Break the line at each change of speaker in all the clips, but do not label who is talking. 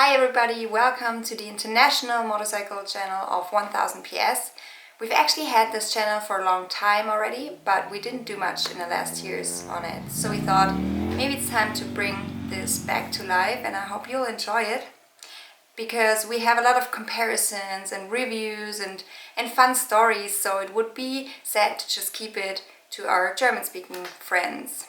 Hi everybody, welcome to the international motorcycle channel of 1000 PS. We've actually had this channel for a long time already, but we didn't do much in the last years on it. So we thought maybe it's time to bring this back to life, and I hope you'll enjoy it. Because we have a lot of comparisons and reviews and fun stories, so it would be sad to just keep it to our German-speaking friends.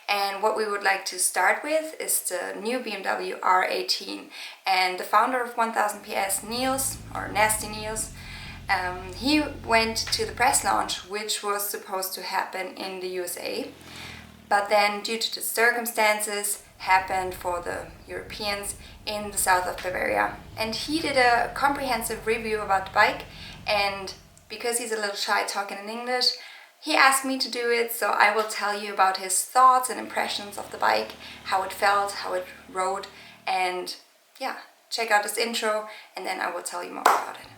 And what we would like to start with is the new BMW R18. And the founder of 1000 PS, Nils, or Nasty Nils, he went to the press launch, which was supposed to happen in the USA. But then, due to the circumstances, happened for the Europeans in the south of Bavaria. And he did a comprehensive review about the bike, and because he's a little shy talking in English, he asked me to do it, so I will tell you about his thoughts and impressions of the bike, how it felt, how it rode, and yeah, check out this intro and then I will tell you more about it.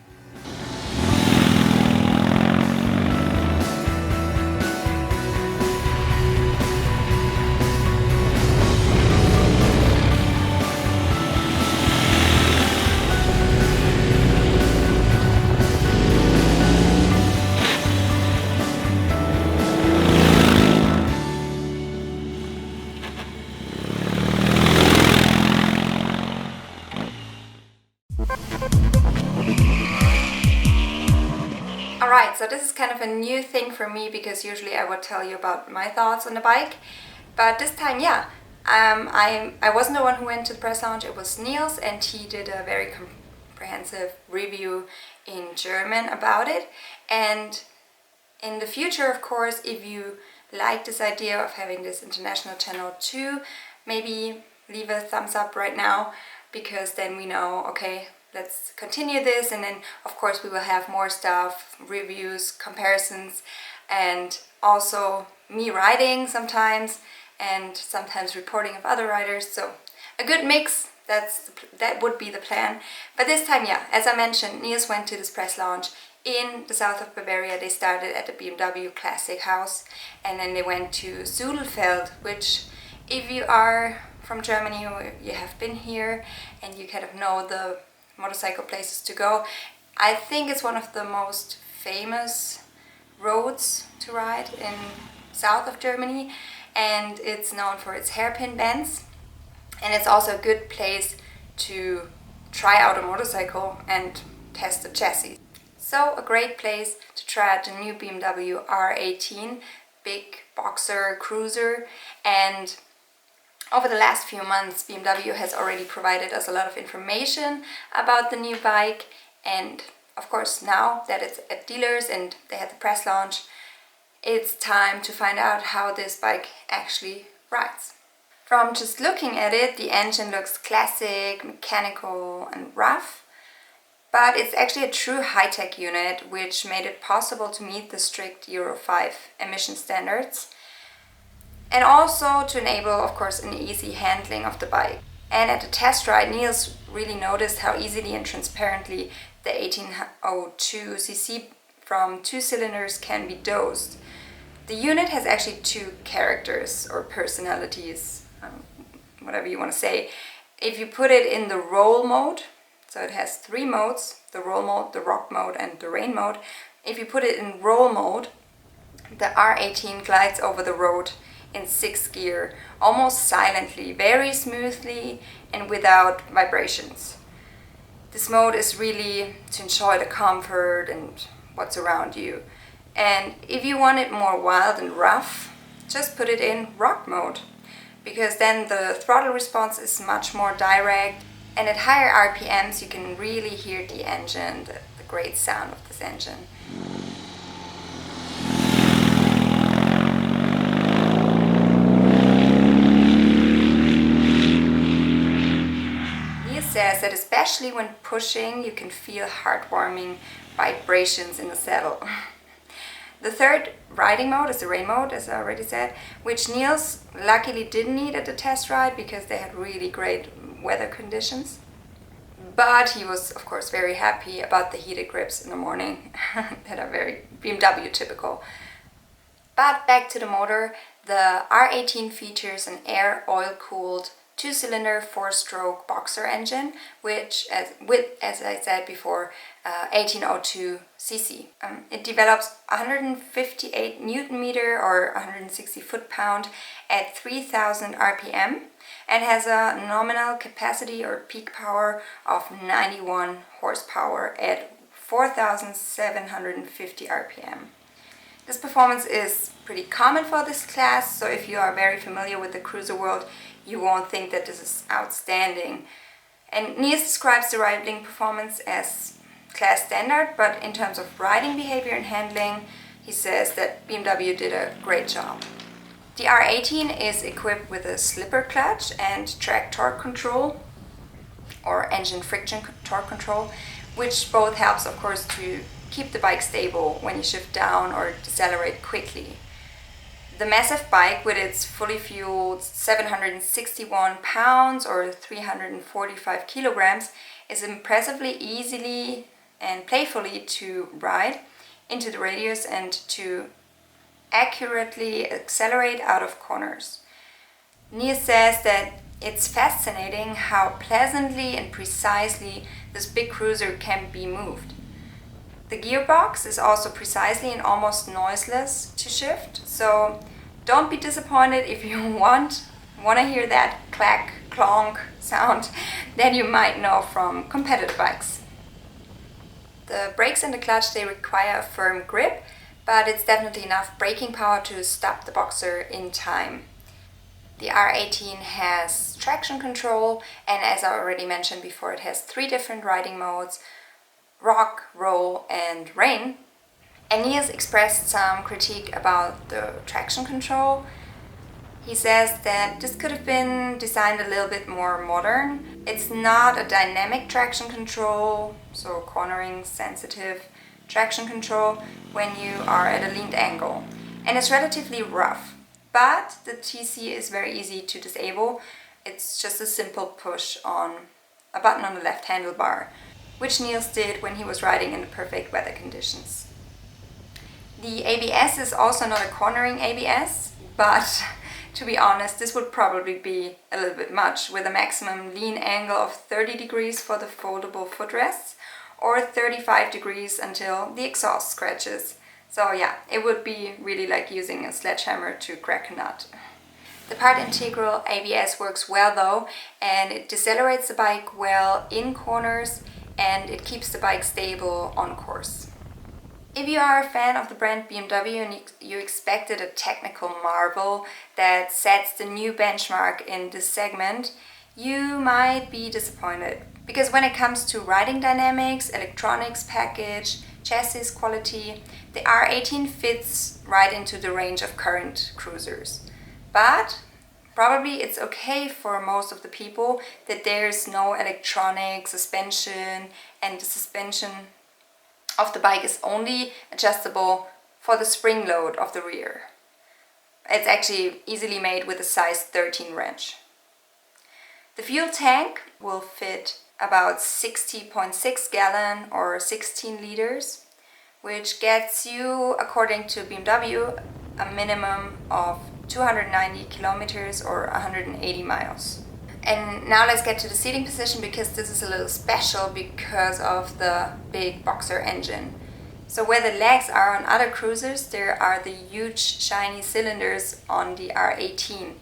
Alright, so this is kind of a new thing for me because usually I would tell you about my thoughts on the bike, but this time, yeah, I wasn't the one who went to the press launch, it was Niels, and he did a very comprehensive review in German about it. And in the future, of course, if you like this idea of having this international channel too, maybe leave a thumbs up right now, because then we know, okay, let's continue this, and then of course we will have more stuff, reviews, comparisons, and also me riding sometimes, and sometimes reporting of other riders. So a good mix, that would be the plan. But this time, yeah, as I mentioned, Niels went to this press launch in the south of Bavaria. They started at the BMW Classic House, and then they went to Sudelfeld, which, if you are from Germany or you have been here and you kind of know the motorcycle places to go, I think it's one of the most famous roads to ride in south of Germany, and it's known for its hairpin bends, and it's also a good place to try out a motorcycle and test the chassis. So a great place to try out the new BMW R18, big boxer cruiser. And over the last few months, BMW has already provided us a lot of information about the new bike, and of course now that it's at dealers and they had the press launch, it's time to find out how this bike actually rides. From just looking at it, the engine looks classic, mechanical and rough, but it's actually a true high-tech unit, which made it possible to meet the strict Euro 5 emission standards, and also to enable, of course, an easy handling of the bike. And at the test ride, Niels really noticed how easily and transparently the 1802cc from 2 cylinders can be dosed. The unit has actually 2 characters or personalities, whatever you want to say. If you put it in the roll mode, so it has 3 modes, the roll mode, the rock mode and the rain mode. If you put it in roll mode, the R18 glides over the road in 6th gear, almost silently, very smoothly and without vibrations. This mode is really to enjoy the comfort and what's around you. And if you want it more wild and rough, just put it in rock mode, because then the throttle response is much more direct, and at higher RPMs you can really hear the engine, the great sound of this engine. Says that especially when pushing, you can feel heartwarming vibrations in the saddle. The third riding mode is the rain mode, as I already said, which Niels luckily didn't need at the test ride because they had really great weather conditions. But he was, of course, very happy about the heated grips in the morning that are very BMW typical. But back to the motor, the R18 features an air oil-cooled 2-cylinder 4-stroke boxer engine, which, as I said before, 1802 cc. It develops 158 Newton meter or 160 foot-pound at 3000 RPM and has a nominal capacity or peak power of 91 horsepower at 4750 RPM. This performance is pretty common for this class, so if you are very familiar with the cruiser world, you won't think that this is outstanding. And Nils describes the riding performance as class standard, but in terms of riding behavior and handling, he says that BMW did a great job. The R18 is equipped with a slipper clutch and track torque control, or engine friction torque control, which both helps, of course, to keep the bike stable when you shift down or decelerate quickly. The massive bike, with its fully fueled 761 pounds or 345 kilograms, is impressively easily and playfully to ride into the radius and to accurately accelerate out of corners. Nils says that it's fascinating how pleasantly and precisely this big cruiser can be moved. The gearbox is also precisely and almost noiseless to shift, so don't be disappointed if you want to hear that clack, clonk sound that you might know from competitive bikes. The brakes and the clutch, they require a firm grip, but it's definitely enough braking power to stop the boxer in time. The R18 has traction control, and as I already mentioned before, it has 3 different riding modes: rock, roll and rain. And Nils expressed some critique about the traction control. He says that this could have been designed a little bit more modern. It's not a dynamic traction control, so cornering sensitive traction control when you are at a leaned angle. And it's relatively rough, but the TC is very easy to disable. It's just a simple push on a button on the left handlebar, which Nils did when he was riding in the perfect weather conditions. The ABS is also not a cornering ABS, but to be honest, this would probably be a little bit much, with a maximum lean angle of 30 degrees for the foldable footrests or 35 degrees until the exhaust scratches. So yeah, it would be really like using a sledgehammer to crack a nut. The part integral ABS works well though, and it decelerates the bike well in corners and it keeps the bike stable on course. If you are a fan of the brand BMW and you expected a technical marvel that sets the new benchmark in this segment, you might be disappointed. Because when it comes to riding dynamics, electronics package, chassis quality, the R18 fits right into the range of current cruisers. But probably it's okay for most of the people that there's no electronic suspension, and the suspension of the bike is only adjustable for the spring load of the rear. It's actually easily made with a size 13 wrench. The fuel tank will fit about 60.6 gallon or 16 liters, which gets you, according to BMW, a minimum of 290 kilometers or 180 miles. And now let's get to the seating position, because this is a little special because of the big boxer engine. So where the legs are on other cruisers, there are the huge shiny cylinders on the R18.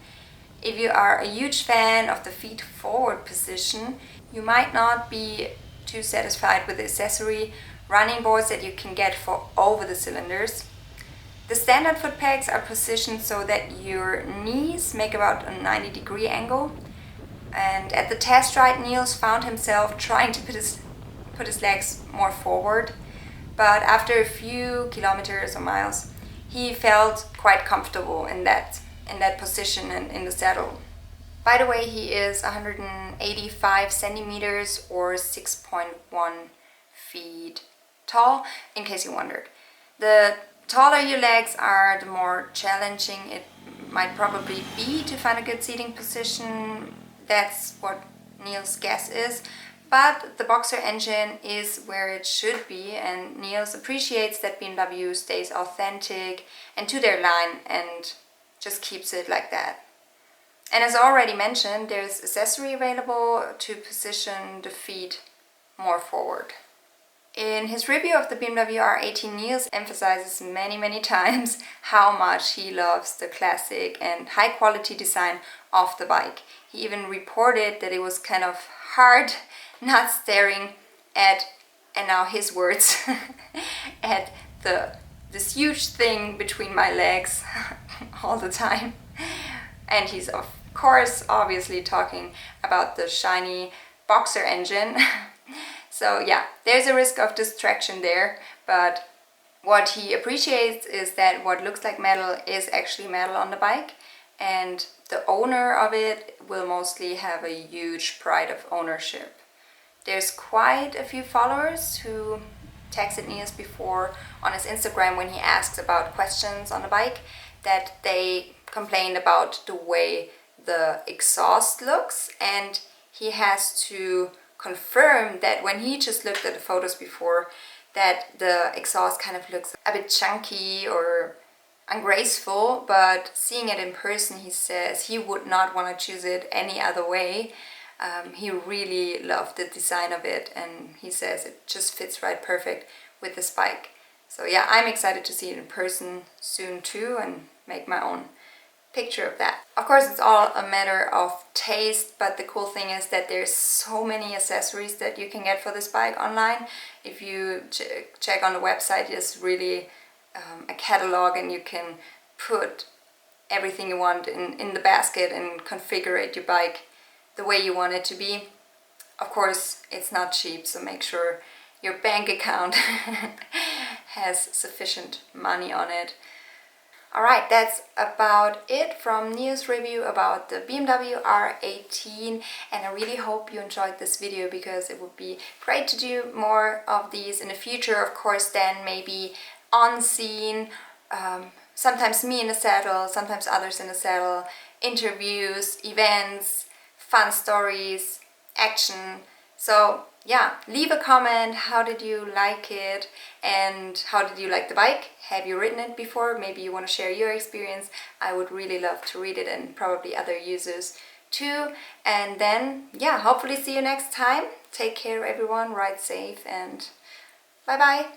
If you are a huge fan of the feet forward position, you might not be too satisfied with the accessory running boards that you can get for over the cylinders. The standard foot pegs are positioned so that your knees make about a 90-degree angle. And at the test ride, Nils found himself trying to put his legs more forward. But after a few kilometers or miles, he felt quite comfortable in that position and in the saddle. By the way, he is 185 centimeters or 6.1 feet tall, in case you wondered. The taller your legs are, the more challenging it might probably be to find a good seating position. That's what Nils' guess is. But the boxer engine is where it should be, and Nils appreciates that BMW stays authentic and to their line and just keeps it like that. And as already mentioned, there's accessory available to position the feet more forward. In his review of the BMW R18, Nils emphasizes many times how much he loves the classic and high quality design of the bike. He even reported that it was kind of hard not staring at, and now his words, at this huge thing between my legs all the time. And he's of course obviously talking about the shiny boxer engine. So yeah, there's a risk of distraction there, but what he appreciates is that what looks like metal is actually metal on the bike, and the owner of it will mostly have a huge pride of ownership. There's quite a few followers who texted Nils before on his Instagram when he asks about questions on the bike, that they complained about the way the exhaust looks, and he has to confirm that when he just looked at the photos before, that the exhaust kind of looks a bit chunky or ungraceful, but seeing it in person, he says he would not want to choose it any other way. He really loved the design of it, and he says it just fits right perfect with this bike. So yeah, I'm excited to see it in person soon too and make my own picture of that. Of course, it's all a matter of taste, but the cool thing is that there's so many accessories that you can get for this bike online. If you check on the website, it's really a catalog, and you can put everything you want in the basket and configure your bike the way you want it to be. Of course, it's not cheap, so make sure your bank account has sufficient money on it. Alright, that's about it from Nils' review about the BMW R18, and I really hope you enjoyed this video, because it would be great to do more of these in the future. Of course, then maybe on scene, sometimes me in the saddle, sometimes others in the saddle, interviews, events, fun stories, action. So yeah, leave a comment. How did you like it, and how did you like the bike? Have you ridden it before? Maybe you want to share your experience. I would really love to read it, and probably other users too. And then yeah, hopefully see you next time. Take care everyone, ride safe, and bye bye.